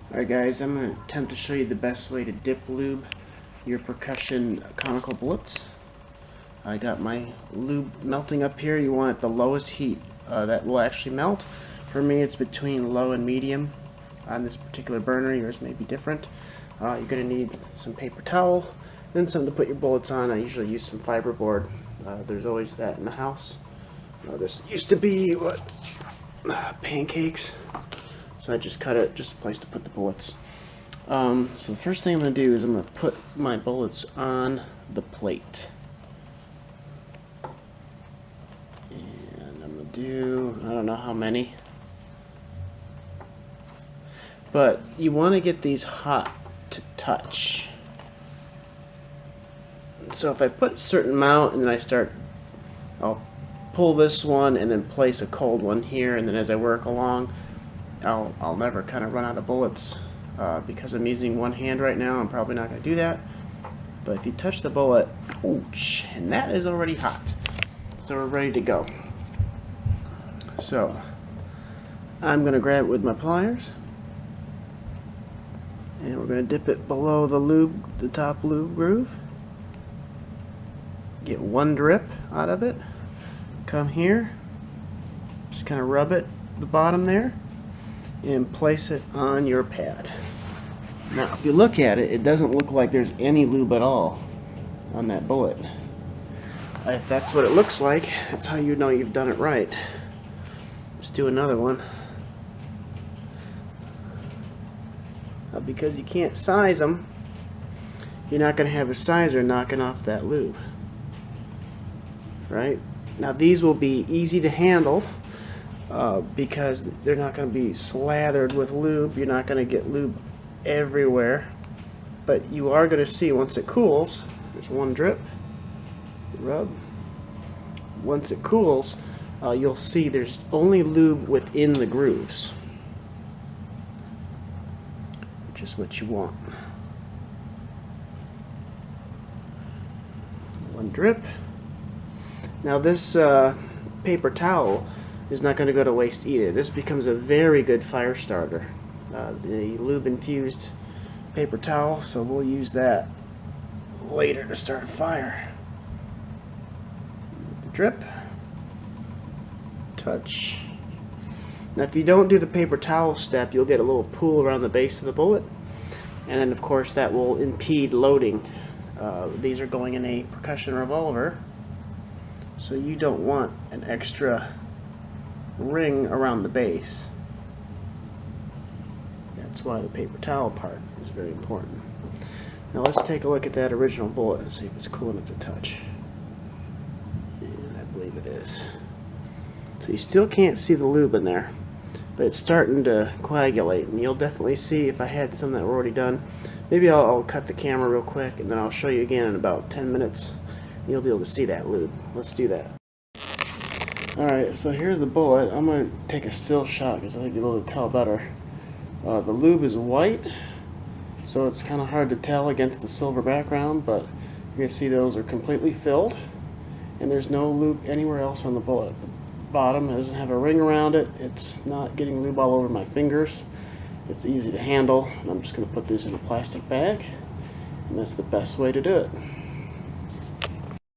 Alright guys, I'm going to attempt to show you the best way to dip lube your percussion conical bullets. I got my lube melting up here. You want it the lowest heat that will actually melt. For me it's between low and medium on this particular burner. Yours may be different. You're going to need some paper towel, then something to put your bullets on. I usually use some fiberboard. There's always that in the house. This used to be pancakes. So I just cut it, just a place to put the bullets. So the first thing I'm going to do is I'm going to put my bullets on the plate. And I'm going to do, I don't know how many. But you want to get these hot to touch. So if I put a certain amount and then I'll pull this one and then place a cold one here, and then as I work along, I'll never kind of run out of bullets. Because I'm using one hand right now, I'm probably not going to do that. But if you touch the bullet, ouch, and that is already hot. So we're ready to go. So I'm going to grab it with my pliers, and we're going to dip it below the top lube groove. Get one drip out of it. Come here, just kind of rub it, the bottom there, and place it on your pad. Now if you look at it, it doesn't look like there's any lube at all on that bullet. If that's what it looks like, that's how you know you've done it right. Let's do another one. Because you can't size them, you're not going to have a sizer knocking off that lube. Right? Now these will be easy to handle. Because they're not going to be slathered with lube. You're not going to get lube everywhere, but you are going to see once it cools, there's one drip, rub. Once it cools, you'll see there's only lube within the grooves, which is what you want. One drip. Now this paper towel is not going to go to waste either. This becomes a very good fire starter. The lube infused paper towel, so we'll use that later to start a fire. Drip, touch. Now if you don't do the paper towel step, you'll get a little pool around the base of the bullet, and then of course that will impede loading. These are going in a percussion revolver, so you don't want an extra ring around the base. That's why the paper towel part is very important. Now let's take a look at that original bullet and see if it's cool enough to touch. And I believe it is. So you still can't see the lube in there, but it's starting to coagulate, and you'll definitely see if I had some that were already done. Maybe I'll cut the camera real quick and then I'll show you again in about 10 minutes. You'll be able to see that lube. Let's do that. Alright, so here's the bullet. I'm going to take a still shot because I think you'll be able to tell better. The lube is white, so it's kind of hard to tell against the silver background, but you're going to see those are completely filled, and there's no lube anywhere else on the bullet. The bottom doesn't have a ring around it. It's not getting lube all over my fingers. It's easy to handle, and I'm just going to put this in a plastic bag, and that's the best way to do it.